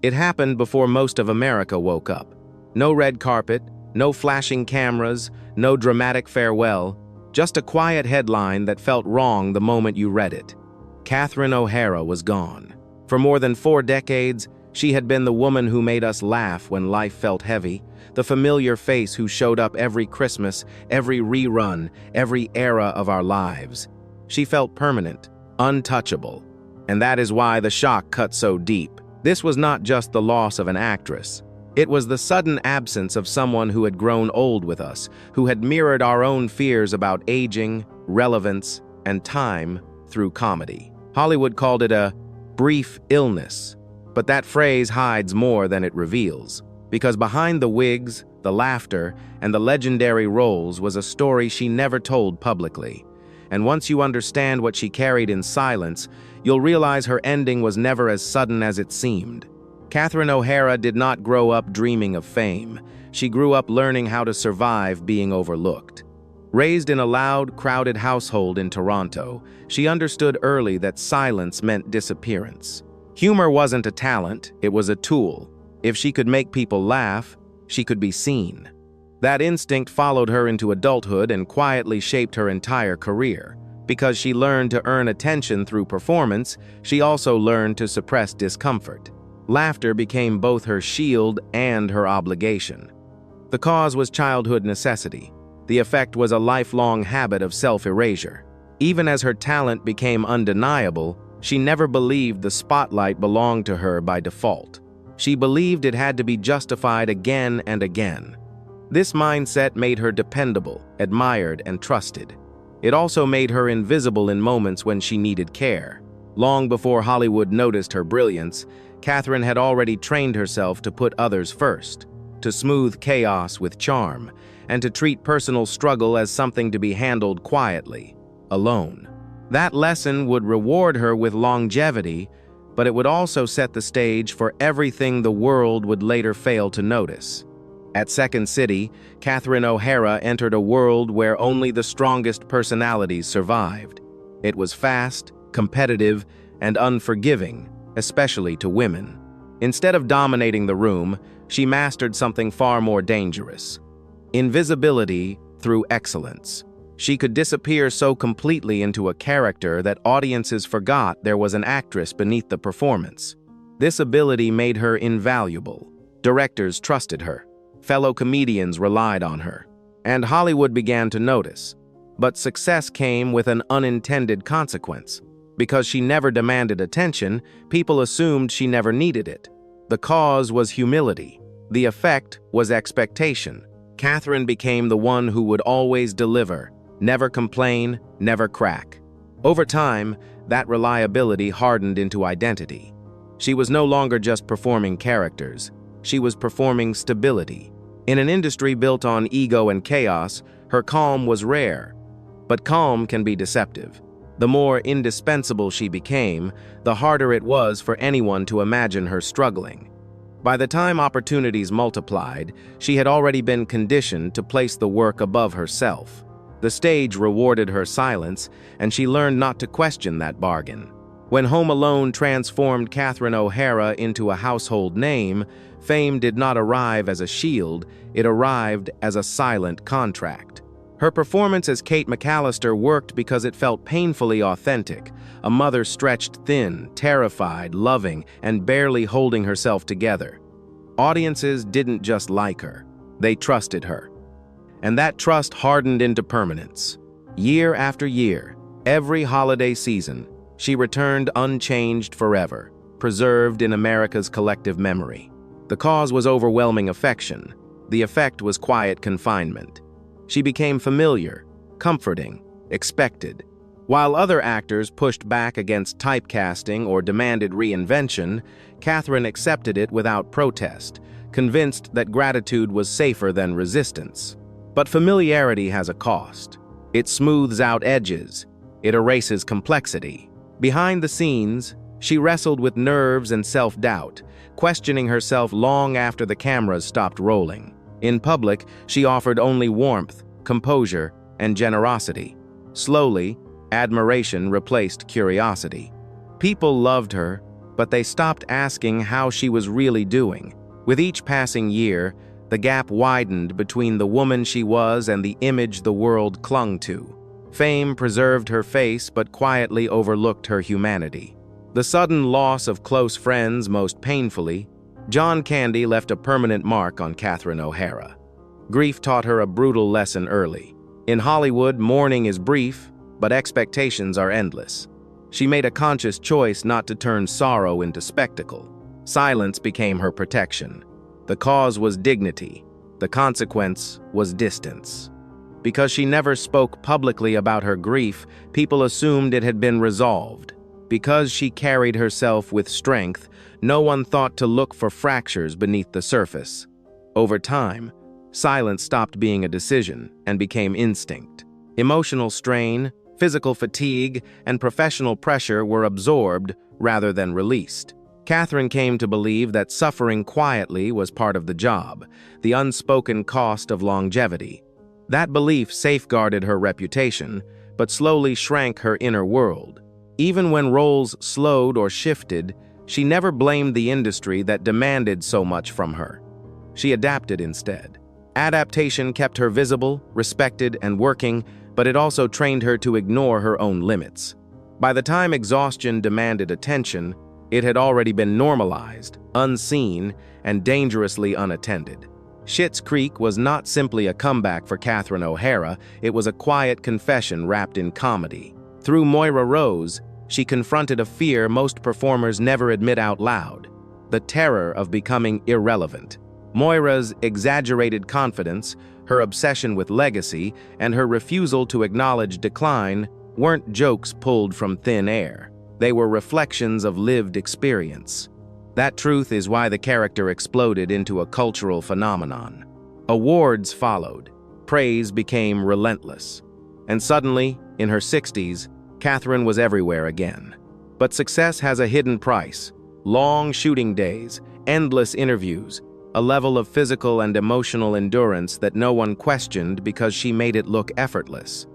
It happened before most of America woke up. No red carpet, no flashing cameras, no dramatic farewell, just a quiet headline that felt wrong the moment you read it. Catherine O'Hara was gone. For more than 4 decades, she had been the woman who made us laugh when life felt heavy, the familiar face who showed up every Christmas, every rerun, every era of our lives. She felt permanent, untouchable, and that is why the shock cut so deep. This was not just the loss of an actress. It was the sudden absence of someone who had grown old with us, who had mirrored our own fears about aging, relevance, and time through comedy. Hollywood called it a brief illness, but that phrase hides more than it reveals, because behind the wigs, the laughter, and the legendary roles was a story she never told publicly. And once you understand what she carried in silence, you'll realize her ending was never as sudden as it seemed. Catherine O'Hara did not grow up dreaming of fame. She grew up learning how to survive being overlooked. Raised in a loud, crowded household in Toronto, she understood early that silence meant disappearance. Humor wasn't a talent, it was a tool. If she could make people laugh, she could be seen. That instinct followed her into adulthood and quietly shaped her entire career. Because she learned to earn attention through performance, she also learned to suppress discomfort. Laughter became both her shield and her obligation. The cause was childhood necessity. The effect was a lifelong habit of self-erasure. Even as her talent became undeniable, she never believed the spotlight belonged to her by default. She believed it had to be justified again and again. This mindset made her dependable, admired, and trusted. It also made her invisible in moments when she needed care. Long before Hollywood noticed her brilliance, Catherine had already trained herself to put others first, to smooth chaos with charm, and to treat personal struggle as something to be handled quietly, alone. That lesson would reward her with longevity, but it would also set the stage for everything the world would later fail to notice. At Second City, Catherine O'Hara entered a world where only the strongest personalities survived. It was fast, competitive, and unforgiving, especially to women. Instead of dominating the room, she mastered something far more dangerous: invisibility through excellence. She could disappear so completely into a character that audiences forgot there was an actress beneath the performance. This ability made her invaluable. Directors trusted her. Fellow comedians relied on her. And Hollywood began to notice. But success came with an unintended consequence. Because she never demanded attention, people assumed she never needed it. The cause was humility. The effect was expectation. Catherine became the one who would always deliver, never complain, never crack. Over time, that reliability hardened into identity. She was no longer just performing characters. She was performing stability. In an industry built on ego and chaos, her calm was rare. But calm can be deceptive. The more indispensable she became, the harder it was for anyone to imagine her struggling. By the time opportunities multiplied, she had already been conditioned to place the work above herself. The stage rewarded her silence, and she learned not to question that bargain. When Home Alone transformed Catherine O'Hara into a household name, fame did not arrive as a shield, it arrived as a silent contract. Her performance as Kate McAllister worked because it felt painfully authentic, a mother stretched thin, terrified, loving, and barely holding herself together. Audiences didn't just like her, they trusted her. And that trust hardened into permanence. Year after year, every holiday season, she returned unchanged forever, preserved in America's collective memory. The cause was overwhelming affection. The effect was quiet confinement. She became familiar, comforting, expected. While other actors pushed back against typecasting or demanded reinvention, Catherine accepted it without protest, convinced that gratitude was safer than resistance. But familiarity has a cost. It smooths out edges. It erases complexity. Behind the scenes, she wrestled with nerves and self-doubt, questioning herself long after the cameras stopped rolling. In public, she offered only warmth, composure, and generosity. Slowly, admiration replaced curiosity. People loved her, but they stopped asking how she was really doing. With each passing year, the gap widened between the woman she was and the image the world clung to. Fame preserved her face but quietly overlooked her humanity. The sudden loss of close friends most painfully, John Candy left a permanent mark on Catherine O'Hara. Grief taught her a brutal lesson early. In Hollywood, mourning is brief, but expectations are endless. She made a conscious choice not to turn sorrow into spectacle. Silence became her protection. The cause was dignity. The consequence was distance. Because she never spoke publicly about her grief, people assumed it had been resolved. Because she carried herself with strength, no one thought to look for fractures beneath the surface. Over time, silence stopped being a decision and became instinct. Emotional strain, physical fatigue, and professional pressure were absorbed rather than released. Catherine came to believe that suffering quietly was part of the job, the unspoken cost of longevity. That belief safeguarded her reputation, but slowly shrank her inner world. Even when roles slowed or shifted, she never blamed the industry that demanded so much from her. She adapted instead. Adaptation kept her visible, respected, and working, but it also trained her to ignore her own limits. By the time exhaustion demanded attention, it had already been normalized, unseen, and dangerously unattended. Schitt's Creek was not simply a comeback for Catherine O'Hara, it was a quiet confession wrapped in comedy. Through Moira Rose, she confronted a fear most performers never admit out loud: the terror of becoming irrelevant. Moira's exaggerated confidence, her obsession with legacy, and her refusal to acknowledge decline weren't jokes pulled from thin air. They were reflections of lived experience. That truth is why the character exploded into a cultural phenomenon. Awards followed. Praise became relentless. And suddenly, in her 60s, Catherine was everywhere again. But success has a hidden price: long shooting days, endless interviews, a level of physical and emotional endurance that no one questioned because she made it look effortless.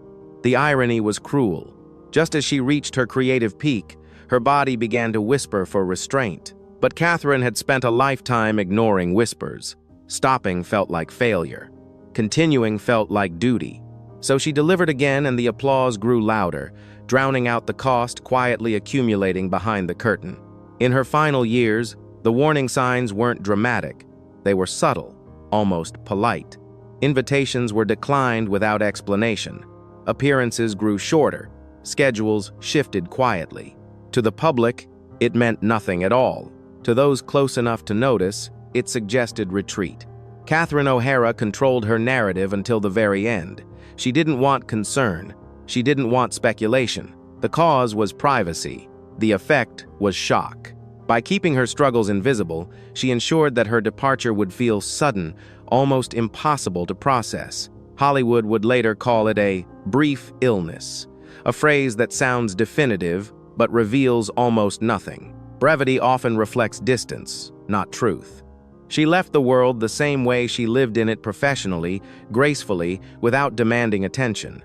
The irony was cruel. Just as she reached her creative peak, her body began to whisper for restraint. But Catherine had spent a lifetime ignoring whispers. Stopping felt like failure. Continuing felt like duty. So she delivered again, and the applause grew louder, drowning out the cost quietly accumulating behind the curtain. In her final years, the warning signs weren't dramatic. They were subtle, almost polite. Invitations were declined without explanation. Appearances grew shorter. Schedules shifted quietly. To the public, it meant nothing at all. To those close enough to notice, it suggested retreat. Catherine O'Hara controlled her narrative until the very end. She didn't want concern. She didn't want speculation. The cause was privacy. The effect was shock. By keeping her struggles invisible, she ensured that her departure would feel sudden, almost impossible to process. Hollywood would later call it a brief illness, a phrase that sounds definitive but reveals almost nothing. Brevity often reflects distance, not truth. She left the world the same way she lived in it professionally, gracefully, without demanding attention.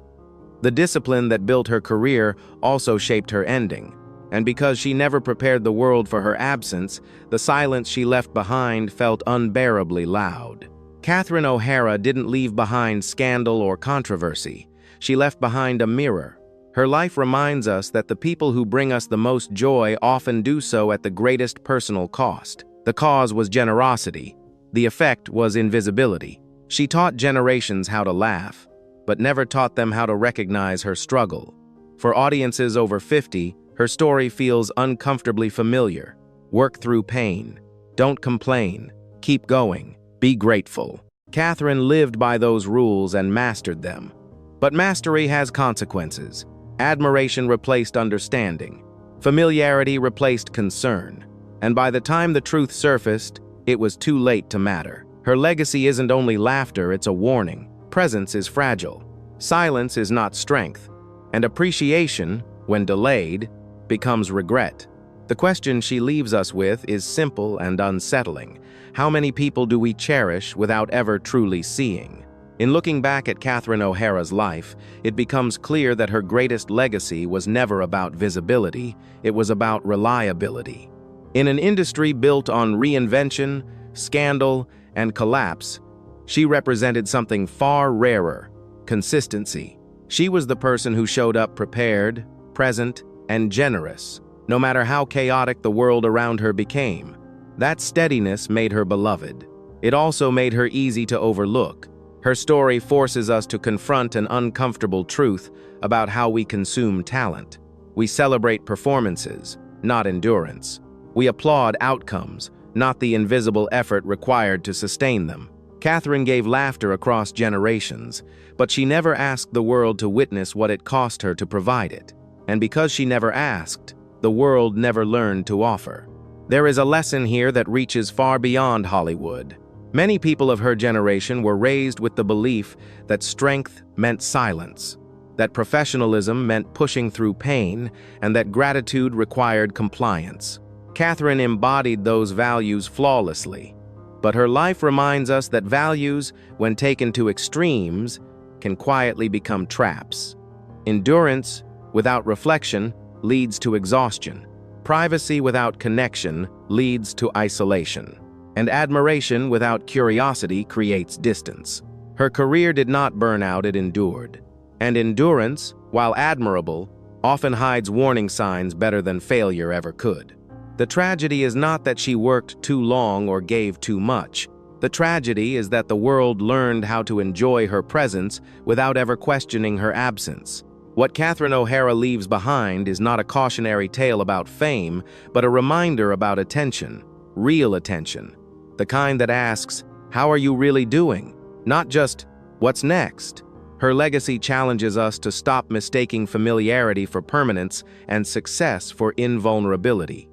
The discipline that built her career also shaped her ending. And because she never prepared the world for her absence, the silence she left behind felt unbearably loud. Catherine O'Hara didn't leave behind scandal or controversy. She left behind a mirror. Her life reminds us that the people who bring us the most joy often do so at the greatest personal cost. The cause was generosity. The effect was invisibility. She taught generations how to laugh, but never taught them how to recognize her struggle. For audiences over 50, her story feels uncomfortably familiar. Work through pain. Don't complain. Keep going. Be grateful. Catherine lived by those rules and mastered them. But mastery has consequences. Admiration replaced understanding. Familiarity replaced concern. And by the time the truth surfaced, it was too late to matter. Her legacy isn't only laughter, it's a warning. Presence is fragile. Silence is not strength. And appreciation, when delayed, becomes regret. The question she leaves us with is simple and unsettling. How many people do we cherish without ever truly seeing? In looking back at Catherine O'Hara's life, it becomes clear that her greatest legacy was never about visibility, it was about reliability. In an industry built on reinvention, scandal, and collapse, she represented something far rarer: consistency. She was the person who showed up prepared, present, and generous, no matter how chaotic the world around her became. That steadiness made her beloved. It also made her easy to overlook. Her story forces us to confront an uncomfortable truth about how we consume talent. We celebrate performances, not endurance. We applaud outcomes, not the invisible effort required to sustain them. Catherine gave laughter across generations, but she never asked the world to witness what it cost her to provide it. And because she never asked, the world never learned to offer. There is a lesson here that reaches far beyond Hollywood. Many people of her generation were raised with the belief that strength meant silence, that professionalism meant pushing through pain, and that gratitude required compliance. Catherine embodied those values flawlessly, but her life reminds us that values, when taken to extremes, can quietly become traps. Endurance without reflection leads to exhaustion. Privacy without connection leads to isolation. And admiration without curiosity creates distance. Her career did not burn out, it endured. And endurance, while admirable, often hides warning signs better than failure ever could. The tragedy is not that she worked too long or gave too much. The tragedy is that the world learned how to enjoy her presence without ever questioning her absence. What Catherine O'Hara leaves behind is not a cautionary tale about fame, but a reminder about attention, real attention. The kind that asks, "How are you really doing?" Not just, "What's next?" Her legacy challenges us to stop mistaking familiarity for permanence and success for invulnerability.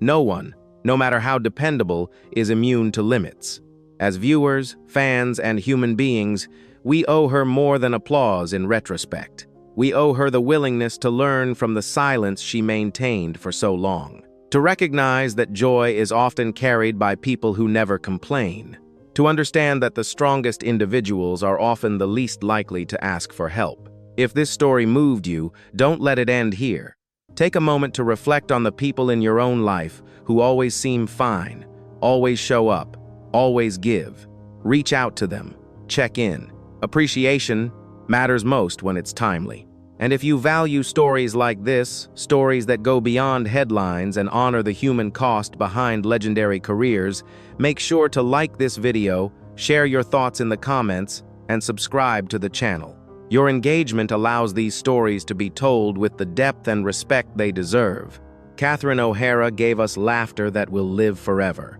No one, no matter how dependable, is immune to limits. As viewers, fans, and human beings, we owe her more than applause in retrospect. We owe her the willingness to learn from the silence she maintained for so long. To recognize that joy is often carried by people who never complain. To understand that the strongest individuals are often the least likely to ask for help. If this story moved you, don't let it end here. Take a moment to reflect on the people in your own life who always seem fine, always show up, always give. Reach out to them. Check in. Appreciation matters most when it's timely. And if you value stories like this, stories that go beyond headlines and honor the human cost behind legendary careers, make sure to like this video, share your thoughts in the comments, and subscribe to the channel. Your engagement allows these stories to be told with the depth and respect they deserve. Catherine O'Hara gave us laughter that will live forever.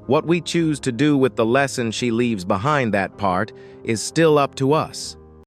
What we choose to do with the lesson she leaves behind that part is still up to us.